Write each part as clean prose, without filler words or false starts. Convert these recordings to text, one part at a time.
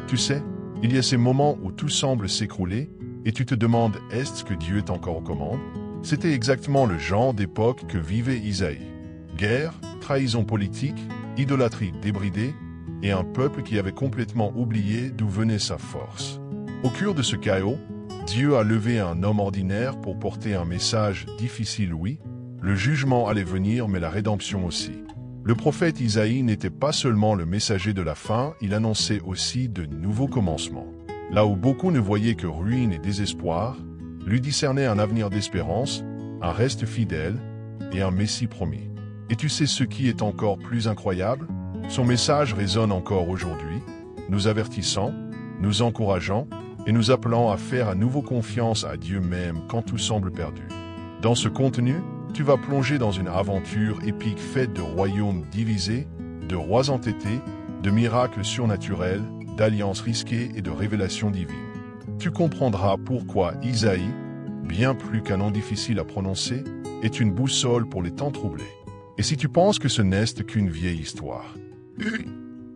Tu sais, il y a ces moments où tout semble s'écrouler et tu te demandes est-ce que Dieu est encore aux commandes? C'était exactement le genre d'époque que vivait Isaïe. Guerre, trahison politique, idolâtrie débridée et un peuple qui avait complètement oublié d'où venait sa force. Au cœur de ce chaos, Dieu a levé un homme ordinaire pour porter un message difficile, oui. Le jugement allait venir, mais la rédemption aussi. Le prophète Isaïe n'était pas seulement le messager de la fin, il annonçait aussi de nouveaux commencements. Là où beaucoup ne voyaient que ruine et désespoir, lui discernait un avenir d'espérance, un reste fidèle et un Messie promis. Et tu sais ce qui est encore plus incroyable? Son message résonne encore aujourd'hui, nous avertissant, nous encourageant et nous appelant à faire à nouveau confiance à Dieu même quand tout semble perdu. Dans ce contenu, tu vas plonger dans une aventure épique faite de royaumes divisés, de rois entêtés, de miracles surnaturels, d'alliances risquées et de révélations divines. Tu comprendras pourquoi Isaïe, bien plus qu'un nom difficile à prononcer, est une boussole pour les temps troublés. Et si tu penses que ce n'est qu'une vieille histoire,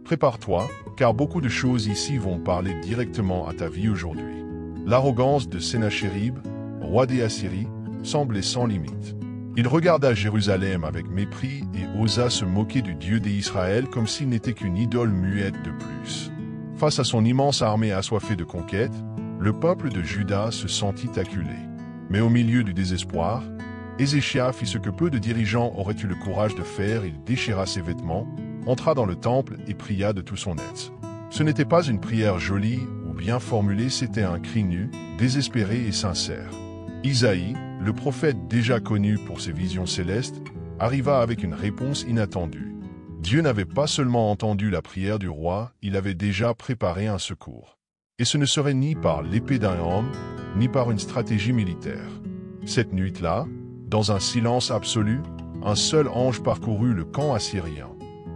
prépare-toi, car beaucoup de choses ici vont parler directement à ta vie aujourd'hui. L'arrogance de Sennachérib, roi des Assyries, semblait sans limite. Il regarda Jérusalem avec mépris et osa se moquer du Dieu d'Israël comme s'il n'était qu'une idole muette de plus. Face à son immense armée assoiffée de conquête, le peuple de Juda se sentit acculé. Mais au milieu du désespoir, Ézéchias fit ce que peu de dirigeants auraient eu le courage de faire, il déchira ses vêtements, entra dans le temple et pria de tout son être. Ce n'était pas une prière jolie ou bien formulée, c'était un cri nu, désespéré et sincère. Isaïe, le prophète déjà connu pour ses visions célestes, arriva avec une réponse inattendue. Dieu n'avait pas seulement entendu la prière du roi, il avait déjà préparé un secours. Et ce ne serait ni par l'épée d'un homme, ni par une stratégie militaire. Cette nuit-là, dans un silence absolu, un seul ange parcourut le camp assyrien.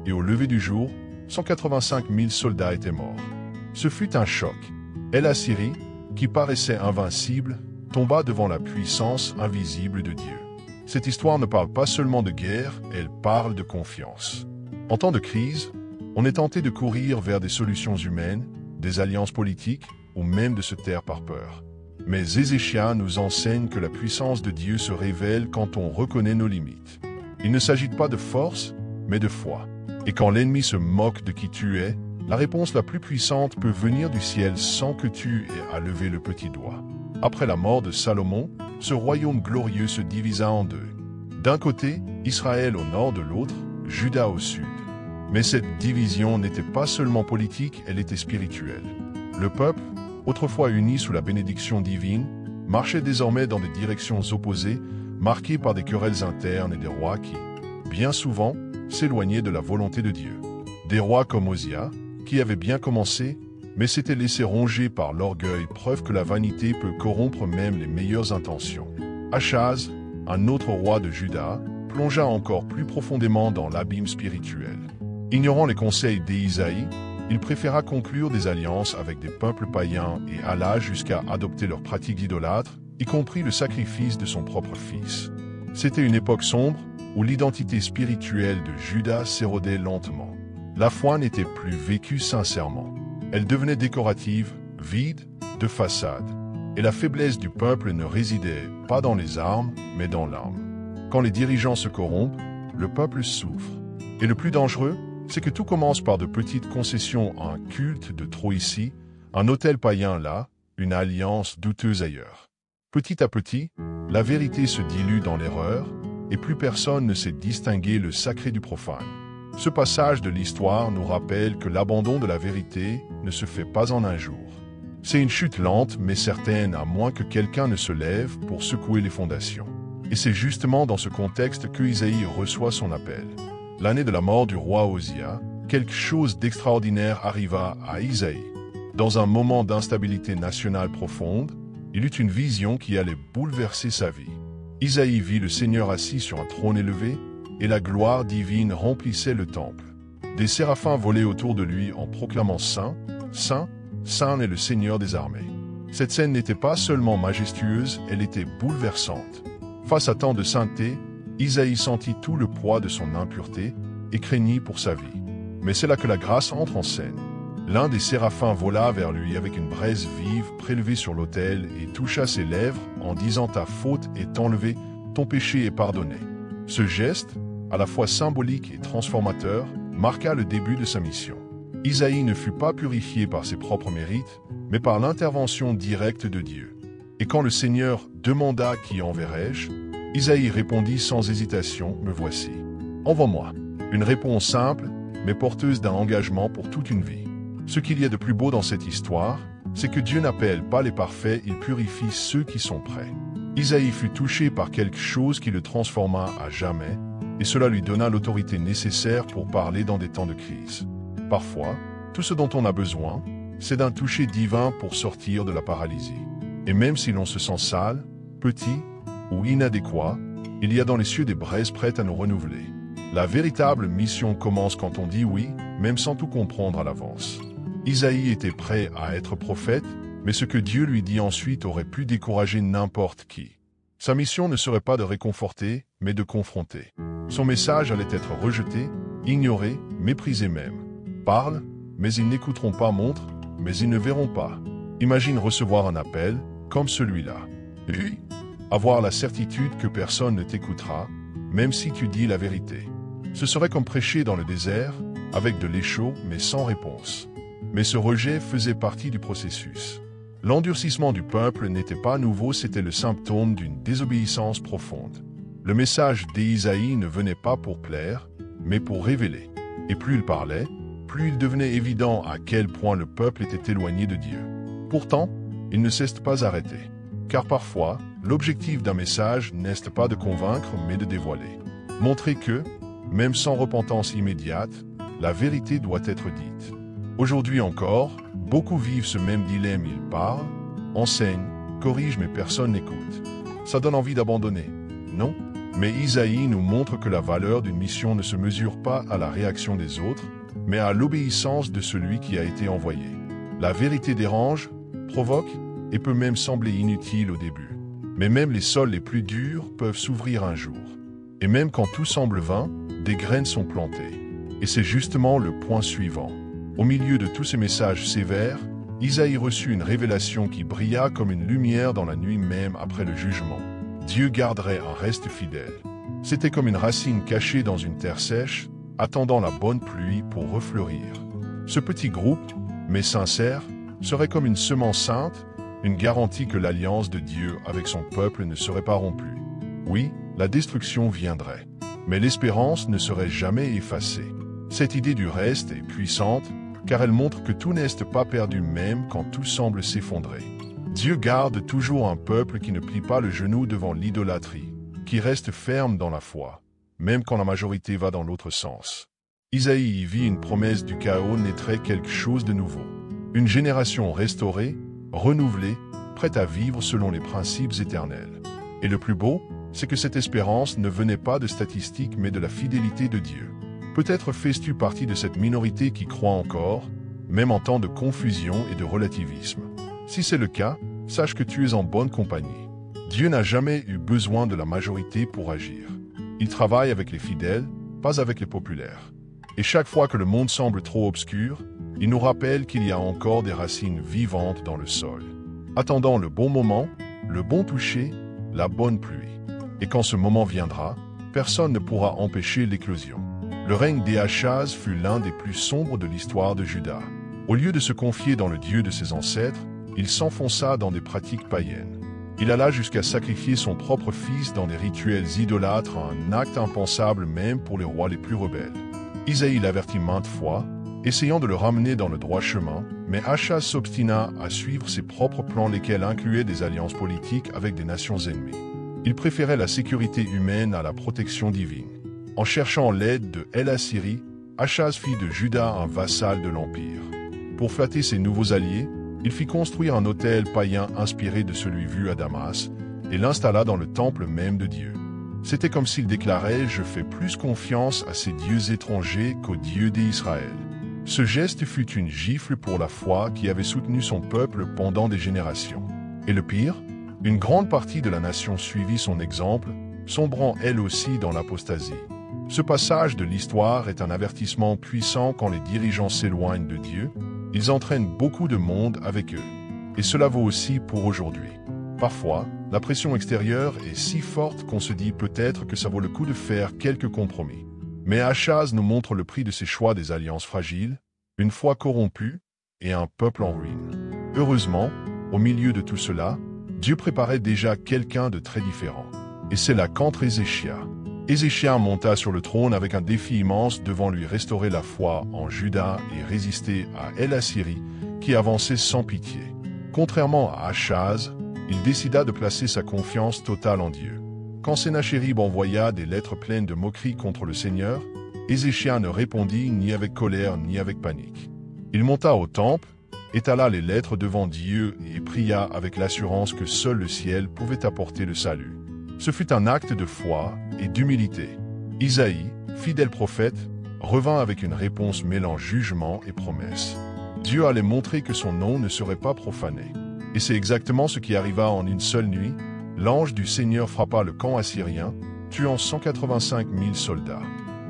Et au lever du jour, 185 000 soldats étaient morts. Ce fut un choc. Et l'Assyrie, qui paraissait invincible, tomba devant la puissance invisible de Dieu. Cette histoire ne parle pas seulement de guerre, elle parle de confiance. En temps de crise, on est tenté de courir vers des solutions humaines, des alliances politiques, ou même de se taire par peur. Mais Ézéchias nous enseigne que la puissance de Dieu se révèle quand on reconnaît nos limites. Il ne s'agit pas de force, mais de foi. Et quand l'ennemi se moque de qui tu es, la réponse la plus puissante peut venir du ciel sans que tu aies à lever le petit doigt. Après la mort de Salomon, ce royaume glorieux se divisa en deux. D'un côté, Israël au nord, de l'autre, Juda au sud. Mais cette division n'était pas seulement politique, elle était spirituelle. Le peuple, autrefois uni sous la bénédiction divine, marchait désormais dans des directions opposées, marquées par des querelles internes et des rois qui, bien souvent, s'éloignaient de la volonté de Dieu. Des rois comme Osia, qui avaient bien commencé, mais s'étaient laissés ronger par l'orgueil, preuve que la vanité peut corrompre même les meilleures intentions. Achaz, un autre roi de Juda, plongea encore plus profondément dans l'abîme spirituel. Ignorant les conseils d'Isaïe, il préféra conclure des alliances avec des peuples païens et alla jusqu'à adopter leurs pratiques idolâtres, y compris le sacrifice de son propre fils. C'était une époque sombre où l'identité spirituelle de Juda s'érodait lentement. La foi n'était plus vécue sincèrement. Elle devenait décorative, vide, de façade. Et la faiblesse du peuple ne résidait pas dans les armes, mais dans l'âme. Quand les dirigeants se corrompent, le peuple souffre. Et le plus dangereux, c'est que tout commence par de petites concessions, un culte de trop ici, un autel païen là, une alliance douteuse ailleurs. Petit à petit, la vérité se dilue dans l'erreur, et plus personne ne sait distinguer le sacré du profane. Ce passage de l'histoire nous rappelle que l'abandon de la vérité ne se fait pas en un jour. C'est une chute lente mais certaine, à moins que quelqu'un ne se lève pour secouer les fondations. Et c'est justement dans ce contexte que Isaïe reçoit son appel. L'année de la mort du roi Osia, quelque chose d'extraordinaire arriva à Isaïe. Dans un moment d'instabilité nationale profonde, il eut une vision qui allait bouleverser sa vie. Isaïe vit le Seigneur assis sur un trône élevé, et la gloire divine remplissait le temple. Des séraphins volaient autour de lui en proclamant « Saint, Saint, Saint est le Seigneur des armées ». Cette scène n'était pas seulement majestueuse, elle était bouleversante. Face à tant de sainteté, Isaïe sentit tout le poids de son impureté et craignit pour sa vie. Mais c'est là que la grâce entre en scène. L'un des séraphins vola vers lui avec une braise vive prélevée sur l'autel et toucha ses lèvres en disant « Ta faute est enlevée, ton péché est pardonné ». Ce geste, à la fois symbolique et transformateur, marqua le début de sa mission. Isaïe ne fut pas purifié par ses propres mérites, mais par l'intervention directe de Dieu. Et quand le Seigneur demanda « Qui enverrai-je ?», Isaïe répondit sans hésitation « Me voici. Envoie-moi ». Une réponse simple, mais porteuse d'un engagement pour toute une vie. Ce qu'il y a de plus beau dans cette histoire, c'est que Dieu n'appelle pas les parfaits, il purifie ceux qui sont prêts. Isaïe fut touché par quelque chose qui le transforma à jamais, et cela lui donna l'autorité nécessaire pour parler dans des temps de crise. Parfois, tout ce dont on a besoin, c'est d'un toucher divin pour sortir de la paralysie. Et même si l'on se sent sale, petit ou inadéquat, il y a dans les cieux des braises prêtes à nous renouveler. La véritable mission commence quand on dit oui, même sans tout comprendre à l'avance. Isaïe était prêt à être prophète, mais ce que Dieu lui dit ensuite aurait pu décourager n'importe qui. Sa mission ne serait pas de réconforter, mais de confronter. Son message allait être rejeté, ignoré, méprisé même. Parle, mais ils n'écouteront pas, montre, mais ils ne verront pas. Imagine recevoir un appel, comme celui-là. Puis, avoir la certitude que personne ne t'écoutera, même si tu dis la vérité. Ce serait comme prêcher dans le désert, avec de l'échaud, mais sans réponse. Mais ce rejet faisait partie du processus. L'endurcissement du peuple n'était pas nouveau, c'était le symptôme d'une désobéissance profonde. Le message d'Isaïe ne venait pas pour plaire, mais pour révéler. Et plus il parlait, plus il devenait évident à quel point le peuple était éloigné de Dieu. Pourtant, il ne s'est pas arrêté. Car parfois, l'objectif d'un message n'est pas de convaincre, mais de dévoiler. Montrer que, même sans repentance immédiate, la vérité doit être dite. Aujourd'hui encore, beaucoup vivent ce même dilemme, ils parlent, enseignent, corrigent, mais personne n'écoute. Ça donne envie d'abandonner, non? Mais Isaïe nous montre que la valeur d'une mission ne se mesure pas à la réaction des autres, mais à l'obéissance de celui qui a été envoyé. La vérité dérange, provoque, et peut même sembler inutile au début. Mais même les sols les plus durs peuvent s'ouvrir un jour. Et même quand tout semble vain, des graines sont plantées. Et c'est justement le point suivant. Au milieu de tous ces messages sévères, Isaïe reçut une révélation qui brilla comme une lumière dans la nuit même après le jugement. Dieu garderait un reste fidèle. C'était comme une racine cachée dans une terre sèche, attendant la bonne pluie pour refleurir. Ce petit groupe, mais sincère, serait comme une semence sainte, une garantie que l'alliance de Dieu avec son peuple ne serait pas rompue. Oui, la destruction viendrait, mais l'espérance ne serait jamais effacée. Cette idée du reste est puissante, car elle montre que tout n'est pas perdu même quand tout semble s'effondrer. Dieu garde toujours un peuple qui ne plie pas le genou devant l'idolâtrie, qui reste ferme dans la foi, même quand la majorité va dans l'autre sens. Isaïe y vit une promesse du chaos naîtrait quelque chose de nouveau. Une génération restaurée, renouvelée, prête à vivre selon les principes éternels. Et le plus beau, c'est que cette espérance ne venait pas de statistiques mais de la fidélité de Dieu. Peut-être fais-tu partie de cette minorité qui croit encore, même en temps de confusion et de relativisme. Si c'est le cas, sache que tu es en bonne compagnie. Dieu n'a jamais eu besoin de la majorité pour agir. Il travaille avec les fidèles, pas avec les populaires. Et chaque fois que le monde semble trop obscur, il nous rappelle qu'il y a encore des racines vivantes dans le sol, attendant le bon moment, le bon toucher, la bonne pluie. Et quand ce moment viendra, personne ne pourra empêcher l'éclosion. Le règne d'Éachaz fut l'un des plus sombres de l'histoire de Juda. Au lieu de se confier dans le Dieu de ses ancêtres, il s'enfonça dans des pratiques païennes. Il alla jusqu'à sacrifier son propre fils dans des rituels idolâtres, un acte impensable même pour les rois les plus rebelles. Isaïe l'avertit maintes fois, essayant de le ramener dans le droit chemin, mais Achaz s'obstina à suivre ses propres plans, lesquels incluaient des alliances politiques avec des nations ennemies. Il préférait la sécurité humaine à la protection divine. En cherchant l'aide de El-Assyrie, Achaz fit de Juda un vassal de l'Empire. Pour flatter ses nouveaux alliés, il fit construire un autel païen inspiré de celui vu à Damas et l'installa dans le temple même de Dieu. C'était comme s'il déclarait « Je fais plus confiance à ces dieux étrangers qu'au Dieu d'Israël ». Ce geste fut une gifle pour la foi qui avait soutenu son peuple pendant des générations. Et le pire, une grande partie de la nation suivit son exemple, sombrant elle aussi dans l'apostasie. Ce passage de l'histoire est un avertissement puissant quand les dirigeants s'éloignent de Dieu, Ils entraînent beaucoup de monde avec eux. Et cela vaut aussi pour aujourd'hui. Parfois, la pression extérieure est si forte qu'on se dit peut-être que ça vaut le coup de faire quelques compromis. Mais Achaz nous montre le prix de ses choix des alliances fragiles, une foi corrompue et un peuple en ruine. Heureusement, au milieu de tout cela, Dieu préparait déjà quelqu'un de très différent. Et c'est là qu'entre Ézéchias. Ézéchias monta sur le trône avec un défi immense devant lui restaurer la foi en Juda et résister à El-Assyrie qui avançait sans pitié. Contrairement à Achaz, il décida de placer sa confiance totale en Dieu. Quand Sennachérib envoya des lettres pleines de moqueries contre le Seigneur, Ézéchias ne répondit ni avec colère ni avec panique. Il monta au temple, étala les lettres devant Dieu et pria avec l'assurance que seul le ciel pouvait apporter le salut. Ce fut un acte de foi et d'humilité. Isaïe, fidèle prophète, revint avec une réponse mêlant jugement et promesse. Dieu allait montrer que son nom ne serait pas profané. Et c'est exactement ce qui arriva en une seule nuit. L'ange du Seigneur frappa le camp assyrien, tuant 185 000 soldats.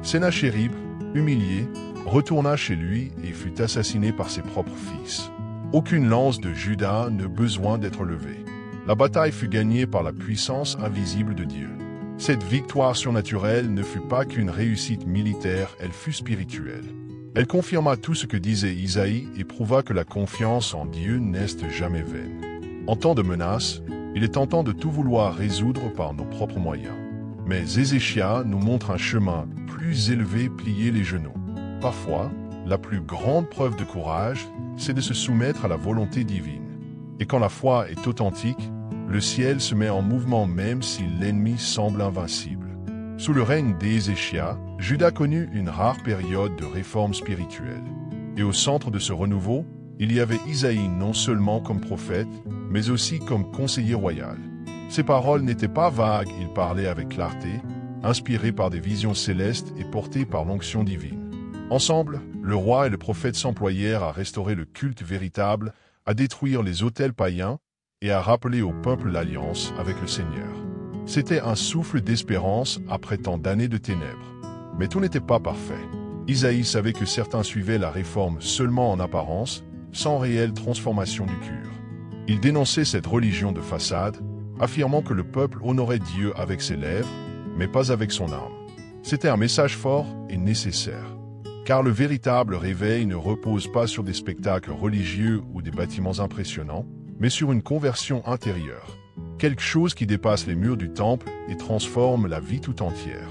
Sennachérib, humilié, retourna chez lui et fut assassiné par ses propres fils. Aucune lance de Juda ne besoin d'être levée. La bataille fut gagnée par la puissance invisible de Dieu. Cette victoire surnaturelle ne fut pas qu'une réussite militaire, elle fut spirituelle. Elle confirma tout ce que disait Isaïe et prouva que la confiance en Dieu n'est jamais vaine. En temps de menace, il est tentant de tout vouloir résoudre par nos propres moyens. Mais Ézéchias nous montre un chemin plus élevé, plier les genoux. Parfois, la plus grande preuve de courage, c'est de se soumettre à la volonté divine. Et quand la foi est authentique, le ciel se met en mouvement même si l'ennemi semble invincible. Sous le règne d'Ézéchias, Juda connut une rare période de réforme spirituelle. Et au centre de ce renouveau, il y avait Isaïe non seulement comme prophète, mais aussi comme conseiller royal. Ses paroles n'étaient pas vagues, il parlait avec clarté, inspiré par des visions célestes et porté par l'onction divine. Ensemble, le roi et le prophète s'employèrent à restaurer le culte véritable, à détruire les autels païens et à rappeler au peuple l'alliance avec le Seigneur. C'était un souffle d'espérance après tant d'années de ténèbres. Mais tout n'était pas parfait. Isaïe savait que certains suivaient la réforme seulement en apparence, sans réelle transformation du cœur. Il dénonçait cette religion de façade, affirmant que le peuple honorait Dieu avec ses lèvres, mais pas avec son âme. C'était un message fort et nécessaire. Car le véritable réveil ne repose pas sur des spectacles religieux ou des bâtiments impressionnants, mais sur une conversion intérieure. Quelque chose qui dépasse les murs du temple et transforme la vie tout entière.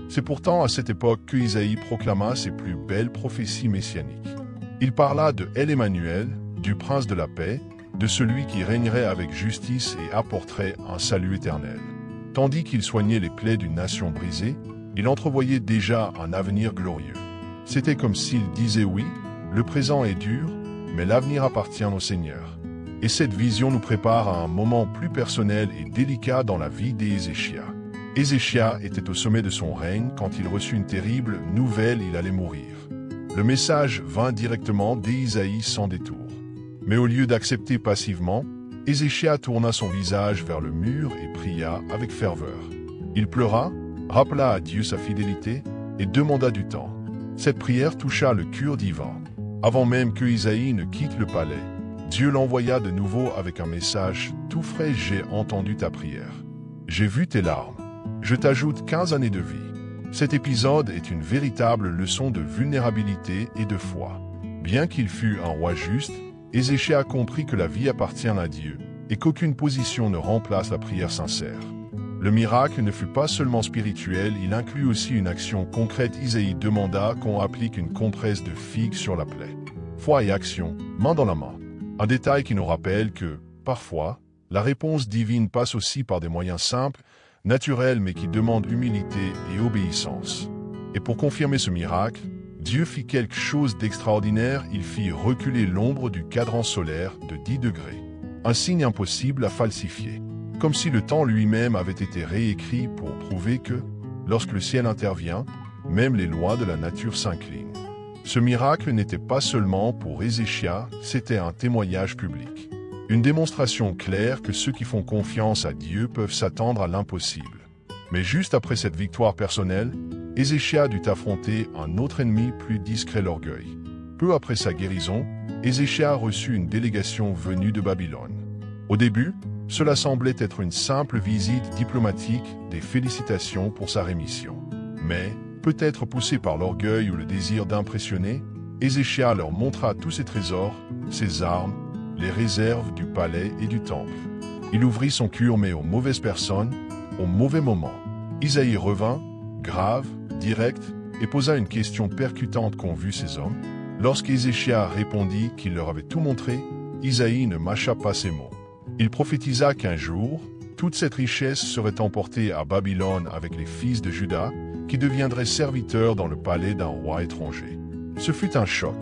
C'est pourtant à cette époque que Isaïe proclama ses plus belles prophéties messianiques. Il parla de El-Emmanuel, du prince de la paix, de celui qui régnerait avec justice et apporterait un salut éternel. Tandis qu'il soignait les plaies d'une nation brisée, il entrevoyait déjà un avenir glorieux. C'était comme s'il disait oui, le présent est dur, mais l'avenir appartient au Seigneur. Et cette vision nous prépare à un moment plus personnel et délicat dans la vie d'Ézéchias. Ézéchias était au sommet de son règne quand il reçut une terrible nouvelle, il allait mourir. Le message vint directement d'Isaïe sans détour. Mais au lieu d'accepter passivement, Ézéchias tourna son visage vers le mur et pria avec ferveur. Il pleura, rappela à Dieu sa fidélité et demanda du temps. Cette prière toucha le cœur divin. Avant même que Isaïe ne quitte le palais, Dieu l'envoya de nouveau avec un message tout frais. J'ai entendu ta prière. J'ai vu tes larmes. Je t'ajoute 15 années de vie. Cet épisode est une véritable leçon de vulnérabilité et de foi. Bien qu'il fût un roi juste, Ézéchias comprit que la vie appartient à Dieu et qu'aucune position ne remplace la prière sincère. Le miracle ne fut pas seulement spirituel, il inclut aussi une action concrète. Isaïe demanda qu'on applique une compresse de figue sur la plaie. Foi et action, main dans la main. Un détail qui nous rappelle que, parfois, la réponse divine passe aussi par des moyens simples, naturels mais qui demandent humilité et obéissance. Et pour confirmer ce miracle, Dieu fit quelque chose d'extraordinaire, il fit reculer l'ombre du cadran solaire de 10 degrés. Un signe impossible à falsifier. Comme si le temps lui-même avait été réécrit pour prouver que, lorsque le ciel intervient, même les lois de la nature s'inclinent. Ce miracle n'était pas seulement pour Ézéchias, c'était un témoignage public. Une démonstration claire que ceux qui font confiance à Dieu peuvent s'attendre à l'impossible. Mais juste après cette victoire personnelle, Ézéchias dut affronter un autre ennemi plus discret, l'orgueil. Peu après sa guérison, Ézéchias reçut une délégation venue de Babylone. Au début, cela semblait être une simple visite diplomatique, des félicitations pour sa rémission. Mais, peut-être poussé par l'orgueil ou le désir d'impressionner, Ézéchias leur montra tous ses trésors, ses armes, les réserves du palais et du temple. Il ouvrit son cœur mais aux mauvaises personnes, au mauvais moment. Isaïe revint, grave, direct, et posa une question percutante qu'ont vu ces hommes. Lorsqu'Ézéchias répondit qu'il leur avait tout montré, Isaïe ne mâcha pas ses mots. Il prophétisa qu'un jour, toute cette richesse serait emportée à Babylone avec les fils de Juda, qui deviendraient serviteurs dans le palais d'un roi étranger. Ce fut un choc.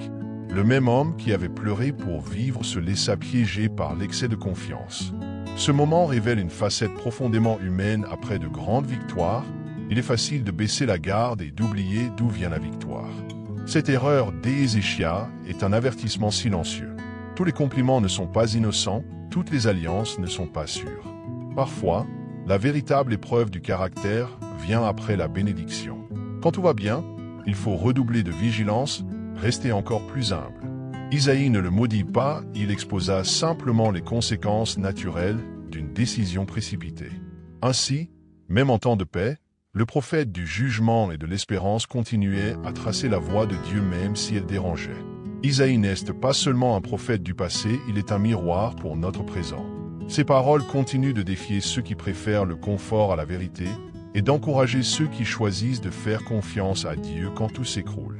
Le même homme qui avait pleuré pour vivre se laissa piéger par l'excès de confiance. Ce moment révèle une facette profondément humaine après de grandes victoires. Il est facile de baisser la garde et d'oublier d'où vient la victoire. Cette erreur d'Ézéchias est un avertissement silencieux. Tous les compliments ne sont pas innocents, toutes les alliances ne sont pas sûres. Parfois, la véritable épreuve du caractère vient après la bénédiction. Quand tout va bien, il faut redoubler de vigilance, rester encore plus humble. Isaïe ne le maudit pas, il exposa simplement les conséquences naturelles d'une décision précipitée. Ainsi, même en temps de paix, le prophète du jugement et de l'espérance continuait à tracer la voie de Dieu même si elle dérangeait. Isaïe n'est pas seulement un prophète du passé, il est un miroir pour notre présent. Ses paroles continuent de défier ceux qui préfèrent le confort à la vérité et d'encourager ceux qui choisissent de faire confiance à Dieu quand tout s'écroule.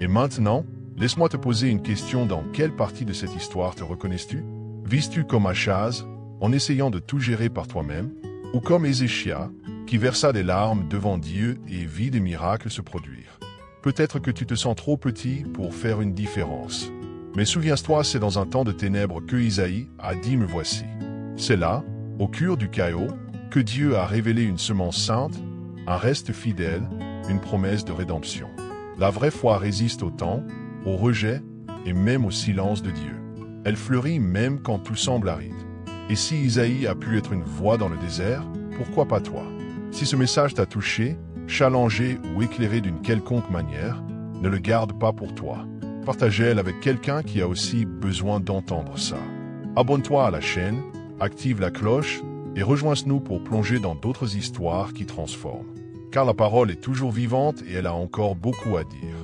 Et maintenant, laisse-moi te poser une question. Dans quelle partie de cette histoire te reconnais-tu? Vis-tu comme Achaz, en essayant de tout gérer par toi-même, ou comme Ézéchias, qui versa des larmes devant Dieu et vit des miracles se produire? Peut-être que tu te sens trop petit pour faire une différence. Mais souviens-toi, c'est dans un temps de ténèbres que Isaïe a dit « Me voici ». C'est là, au cœur du chaos, que Dieu a révélé une semence sainte, un reste fidèle, une promesse de rédemption. La vraie foi résiste au temps, au rejet et même au silence de Dieu. Elle fleurit même quand tout semble aride. Et si Isaïe a pu être une voix dans le désert, pourquoi pas toi? Si ce message t'a touché, challengé ou éclairé d'une quelconque manière, ne le garde pas pour toi. Partage-le avec quelqu'un qui a aussi besoin d'entendre ça. Abonne-toi à la chaîne, active la cloche et rejoins-nous pour plonger dans d'autres histoires qui transforment. Car la parole est toujours vivante et elle a encore beaucoup à dire.